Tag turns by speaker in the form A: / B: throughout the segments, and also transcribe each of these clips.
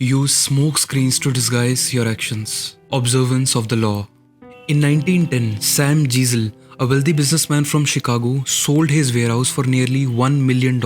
A: Use smoke screens to disguise your actions. Observance of the law. In 1910, Sam Giesel, a wealthy businessman from Chicago, sold his warehouse for nearly $1 million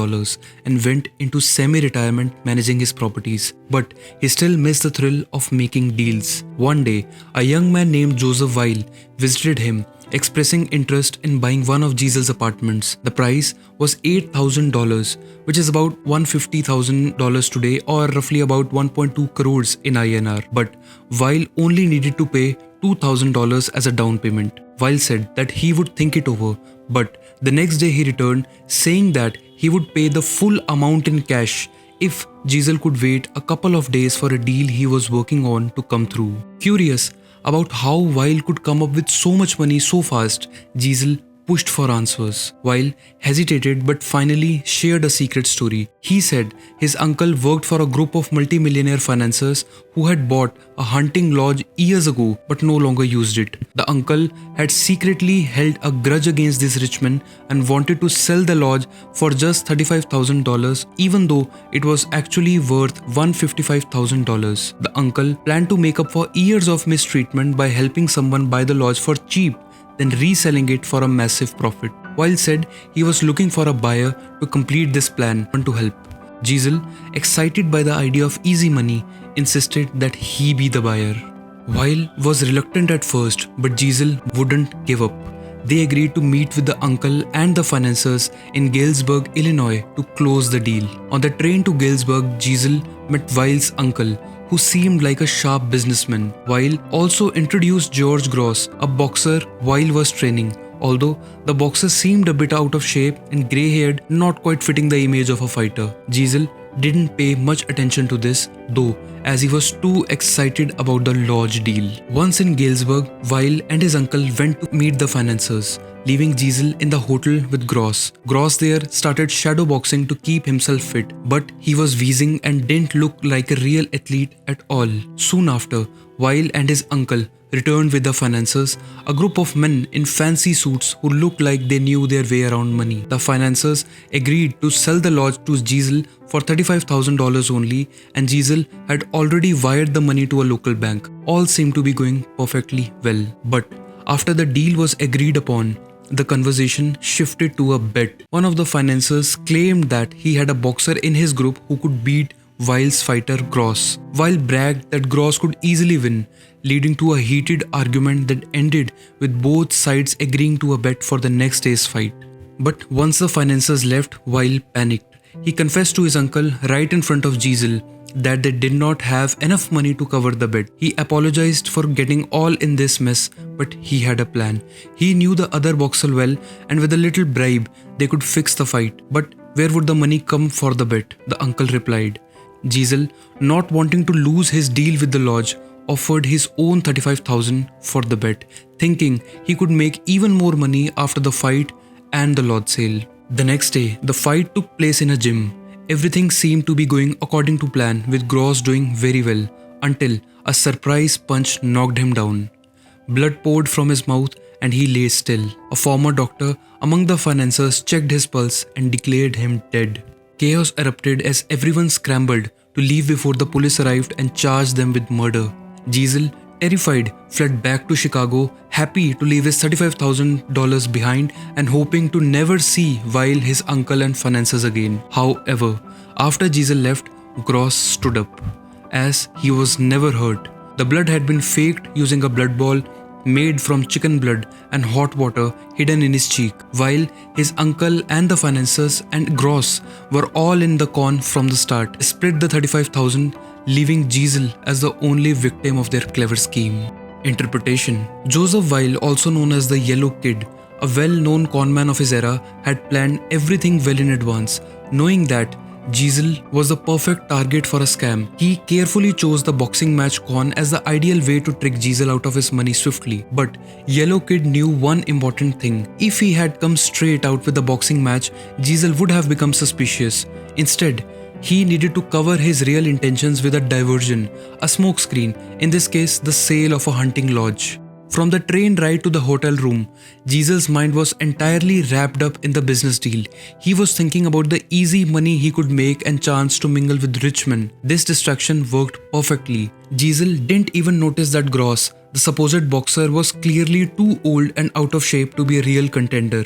A: and went into semi-retirement managing his properties. But he still missed the thrill of making deals. One day, a young man named Joseph Weil visited him, expressing interest in buying one of Giesel's apartments. The price was $8,000, which is about $150,000 today, or roughly about 1.2 crores in INR. But Weil only needed to pay $2,000 as a down payment. Weil said that he would think it over, but the next day he returned, saying that he would pay the full amount in cash if Giesel could wait a couple of days for a deal he was working on to come through. Curious about how Weil could come up with so much money so fast, Giesel pushed for answers. Weil hesitated but finally shared a secret story. He said his uncle worked for a group of multimillionaire financiers who had bought a hunting lodge years ago but no longer used it. The uncle had secretly held a grudge against this rich man and wanted to sell the lodge for just $35,000, even though it was actually worth $155,000. The uncle planned to make up for years of mistreatment by helping someone buy the lodge for cheap, then reselling it for a massive profit. Weil said he was looking for a buyer to complete this plan and to help. Giesel, excited by the idea of easy money, insisted that he be the buyer. Weil was reluctant at first, but Giesel wouldn't give up. They agreed to meet with the uncle and the financiers in Galesburg, Illinois to close the deal. On the train to Galesburg, Giesel met Weil's uncle, who seemed like a sharp businessman. Weil also introduced George Gross, a boxer Weil was training, although the boxer seemed a bit out of shape and grey-haired, not quite fitting the image of a fighter. Giesel didn't pay much attention to this, though, as he was too excited about the lodge deal. Once in Galesburg, Weil and his uncle went to meet the financiers, leaving Giesel in the hotel with Gross. Gross there started shadow boxing to keep himself fit, but he was wheezing and didn't look like a real athlete at all. Soon after, Weil and his uncle returned with the financiers, a group of men in fancy suits who looked like they knew their way around money. The financiers agreed to sell the lodge to Giesel for $35,000 only, and Giesel had already wired the money to a local bank. All seemed to be going perfectly well. But after the deal was agreed upon, the conversation shifted to a bet. One of the financiers claimed that he had a boxer in his group who could beat Weil's fighter Gross. Weil bragged that Gross could easily win, leading to a heated argument that ended with both sides agreeing to a bet for the next day's fight. But once the financiers left, Weil panicked. He confessed to his uncle right in front of Giesel that they did not have enough money to cover the bet. He apologized for getting all in this mess, but he had a plan. He knew the other boxer well, and with a little bribe, they could fix the fight. But where would the money come for the bet? The uncle replied. Giesel, not wanting to lose his deal with the lodge, offered his own $35,000 for the bet, thinking he could make even more money after the fight and the lodge sale. The next day, the fight took place in a gym. Everything seemed to be going according to plan, with Gross doing very well, until a surprise punch knocked him down. Blood poured from his mouth and he lay still. A former doctor among the financiers checked his pulse and declared him dead. Chaos erupted as everyone scrambled to leave before the police arrived and charged them with murder. Giesel, terrified, fled back to Chicago, happy to leave his $35,000 behind and hoping to never see Weil, his uncle and financiers again. However, after Giesel left, Gross stood up, as he was never hurt. The blood had been faked using a blood ball made from chicken blood and hot water hidden in his cheek, while his uncle and the financiers and Gross were all in the con from the start. They split the $35,000, leaving Giesel as the only victim of their clever scheme. Interpretation. Joseph Weil, also known as the Yellow Kid, a well-known conman of his era, had planned everything well in advance, knowing that Giesel was the perfect target for a scam. He carefully chose the boxing match con as the ideal way to trick Giesel out of his money swiftly. But Yellow Kid knew one important thing. If he had come straight out with the boxing match, Giesel would have become suspicious. Instead, he needed to cover his real intentions with a diversion, a smokescreen, in this case the sale of a hunting lodge. From the train ride to the hotel room, Gisel's mind was entirely wrapped up in the business deal. He was thinking about the easy money he could make and chance to mingle with rich men. This distraction worked perfectly. Gisel didn't even notice that Gross, the supposed boxer, was clearly too old and out of shape to be a real contender.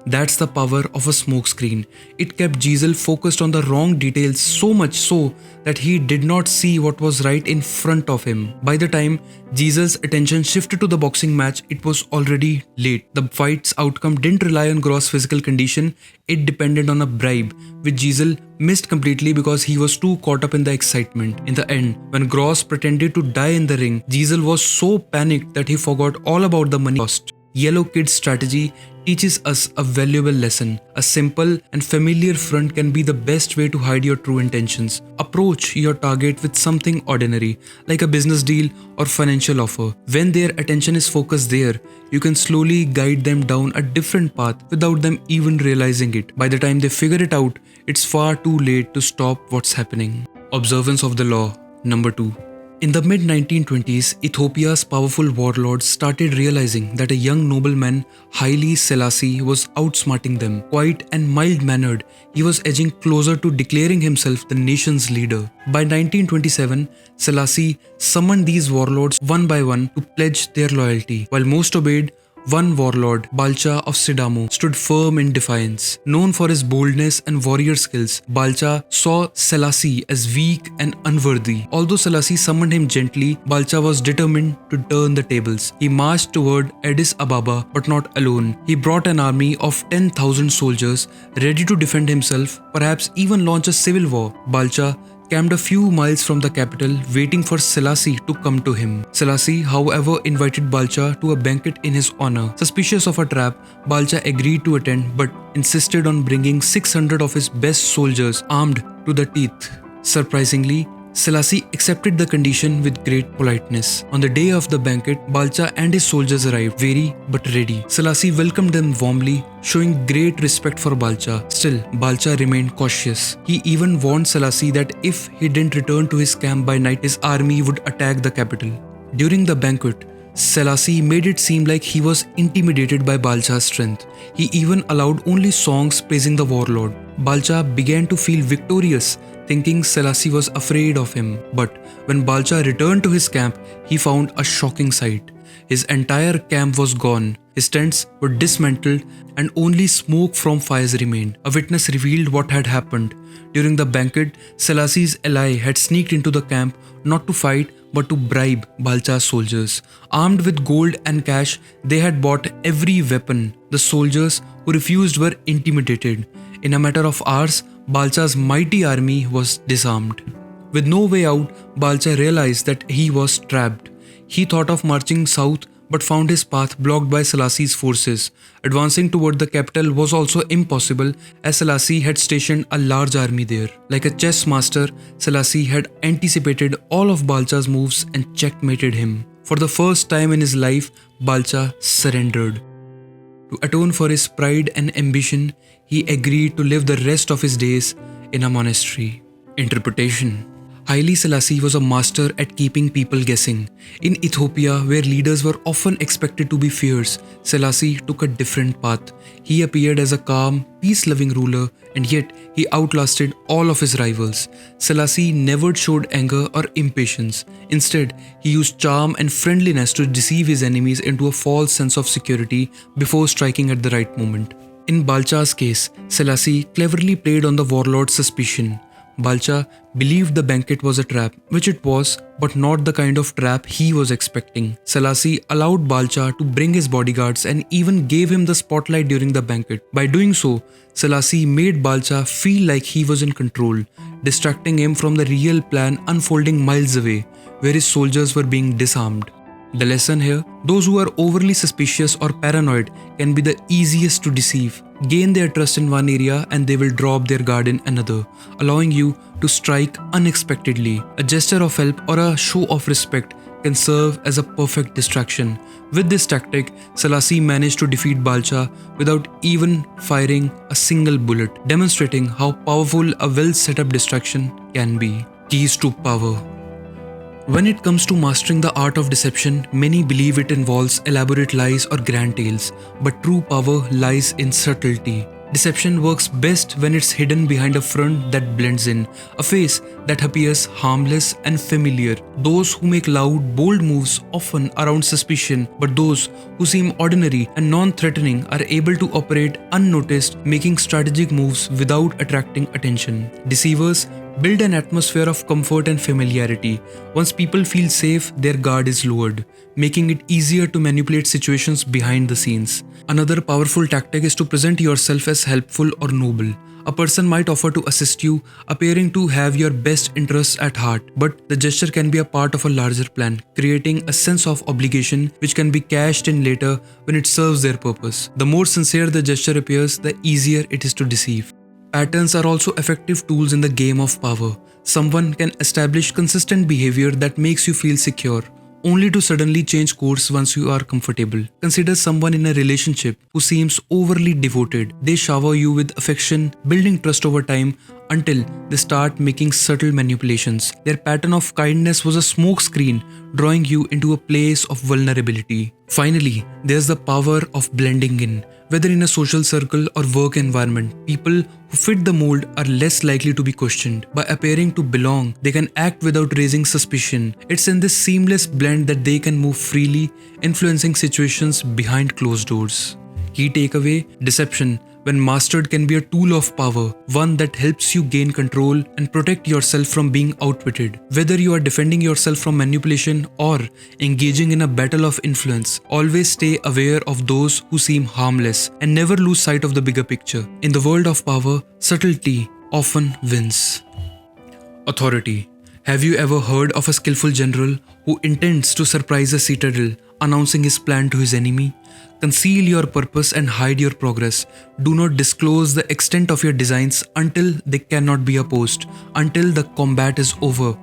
A: That's the power of a smokescreen. It kept Gisel focused on the wrong details, so much so that he did not see what was right in front of him. By the time Gisel's attention shifted to the boxing match, it was already late. The fight's outcome didn't rely on Gross' physical condition, it depended on a bribe, which Gisel missed completely because he was too caught up in the excitement. In the end, when Gross pretended to die in the ring, Gisel was so panicked that he forgot all about the money lost. Yellow Kid's strategy teaches us a valuable lesson. A simple and familiar front can be the best way to hide your true intentions. Approach your target with something ordinary, like a business deal or financial offer. When their attention is focused there, you can slowly guide them down a different path without them even realizing it. By the time they figure it out, it's far too late to stop what's happening. Observance of the law. Number 2. In the mid-1920s, Ethiopia's powerful warlords started realizing that a young nobleman, Haile Selassie, was outsmarting them. Quiet and mild-mannered, he was edging closer to declaring himself the nation's leader. By 1927, Selassie summoned these warlords one by one to pledge their loyalty. While most obeyed, one warlord, Balcha of Sidamo, stood firm in defiance. Known for his boldness and warrior skills, Balcha saw Selassie as weak and unworthy. Although Selassie summoned him gently, Balcha was determined to turn the tables. He marched toward Addis Ababa, but not alone. He brought an army of 10,000 soldiers, ready to defend himself, perhaps even launch a civil war. Balcha camped a few miles from the capital, waiting for Selassie to come to him. Selassie, however, invited Balcha to a banquet in his honor. Suspicious of a trap, Balcha agreed to attend but insisted on bringing 600 of his best soldiers armed to the teeth. Surprisingly, Selassie accepted the condition with great politeness. On the day of the banquet, Balcha and his soldiers arrived, weary but ready. Selassie welcomed them warmly, showing great respect for Balcha. Still, Balcha remained cautious. He even warned Selassie that if he didn't return to his camp by night, his army would attack the capital. During the banquet, Selassie made it seem like he was intimidated by Balcha's strength. He even allowed only songs praising the warlord. Balcha began to feel victorious, thinking Selassie was afraid of him. But when Balcha returned to his camp, he found a shocking sight. His entire camp was gone. His tents were dismantled and only smoke from fires remained. A witness revealed what had happened. During the banquet, Selassie's ally had sneaked into the camp not to fight but to bribe Balcha's soldiers. Armed with gold and cash, they had bought every weapon. The soldiers who refused were intimidated. In a matter of hours, Balcha's mighty army was disarmed. With no way out, Balcha realized that he was trapped. He thought of marching south but found his path blocked by Selassie's forces. Advancing toward the capital was also impossible as Selassie had stationed a large army there. Like a chess master, Selassie had anticipated all of Balcha's moves and checkmated him. For the first time in his life, Balcha surrendered. To atone for his pride and ambition, he agreed to live the rest of his days in a monastery. Interpretation. Haile Selassie was a master at keeping people guessing. In Ethiopia, where leaders were often expected to be fierce, Selassie took a different path. He appeared as a calm, peace-loving ruler, and yet he outlasted all of his rivals. Selassie never showed anger or impatience. Instead, he used charm and friendliness to deceive his enemies into a false sense of security before striking at the right moment. In Balcha's case, Selassie cleverly played on the warlord's suspicion. Balcha believed the banquet was a trap, which it was, but not the kind of trap he was expecting. Selassie allowed Balcha to bring his bodyguards and even gave him the spotlight during the banquet. By doing so, Selassie made Balcha feel like he was in control, distracting him from the real plan unfolding miles away, where his soldiers were being disarmed. The lesson here: those who are overly suspicious or paranoid can be the easiest to deceive. Gain their trust in one area and they will drop their guard in another, allowing you to strike unexpectedly. A gesture of help or a show of respect can serve as a perfect distraction. With this tactic, Selassie managed to defeat Balcha without even firing a single bullet, demonstrating how powerful a well-set-up distraction can be. Keys to power. When it comes to mastering the art of deception, many believe it involves elaborate lies or grand tales, but true power lies in subtlety. Deception works best when it's hidden behind a front that blends in, a face that appears harmless and familiar. Those who make loud, bold moves often around suspicion, but those who seem ordinary and non-threatening are able to operate unnoticed, making strategic moves without attracting attention. Deceivers build an atmosphere of comfort and familiarity. Once people feel safe, their guard is lowered, making it easier to manipulate situations behind the scenes. Another powerful tactic is to present yourself as helpful or noble. A person might offer to assist you, appearing to have your best interests at heart, but the gesture can be a part of a larger plan, creating a sense of obligation which can be cashed in later when it serves their purpose. The more sincere the gesture appears, the easier it is to deceive. Patterns are also effective tools in the game of power. Someone can establish consistent behavior that makes you feel secure, only to suddenly change course once you are comfortable. Consider someone in a relationship who seems overly devoted. They shower you with affection, building trust over time until they start making subtle manipulations. Their pattern of kindness was a smokescreen, drawing you into a place of vulnerability. Finally, there's the power of blending in. Whether in a social circle or work environment, people who fit the mold are less likely to be questioned. By appearing to belong, they can act without raising suspicion. It's in this seamless blend that they can move freely, influencing situations behind closed doors. Key takeaway: deception, when mastered, can be a tool of power, one that helps you gain control and protect yourself from being outwitted. Whether you are defending yourself from manipulation or engaging in a battle of influence, always stay aware of those who seem harmless and never lose sight of the bigger picture. In the world of power, subtlety often wins. Authority. Have you ever heard of a skillful general who intends to surprise a citadel, announcing his plan to his enemy? Conceal your purpose and hide your progress. Do not disclose the extent of your designs until they cannot be opposed, until the combat is over.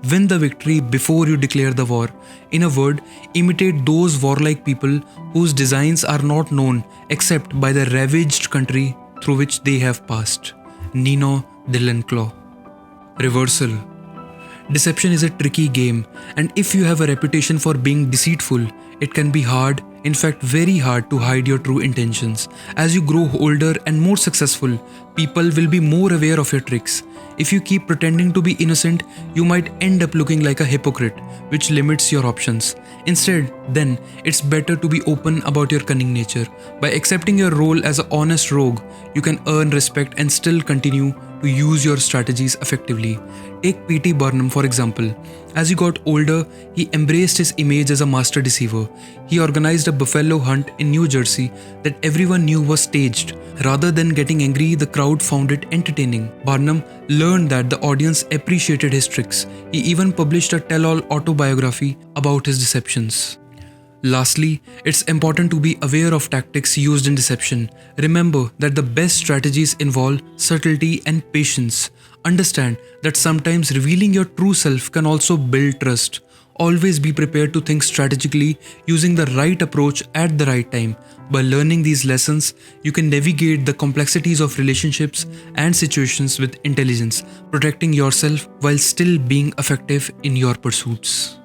A: Win the victory before you declare the war. In a word, imitate those warlike people whose designs are not known except by the ravaged country through which they have passed. Nino Dillenclaw. Reversal. Deception is a tricky game, and if you have a reputation for being deceitful, it can be hard, in fact very hard, to hide your true intentions. As you grow older and more successful, people will be more aware of your tricks. If you keep pretending to be innocent, you might end up looking like a hypocrite, which limits your options. Instead, then, it's better to be open about your cunning nature. By accepting your role as an honest rogue, you can earn respect and still continue to use your strategies effectively. Take P.T. Barnum for example. As he got older, he embraced his image as a master deceiver. He organized a buffalo hunt in New Jersey that everyone knew was staged. Rather than getting angry, the crowd found it entertaining. Barnum learned that the audience appreciated his tricks. He even published a tell-all autobiography about his deceptions. Lastly, it's important to be aware of tactics used in deception. Remember that the best strategies involve subtlety and patience. Understand that sometimes revealing your true self can also build trust. Always be prepared to think strategically, using the right approach at the right time. By learning these lessons, you can navigate the complexities of relationships and situations with intelligence, protecting yourself while still being effective in your pursuits.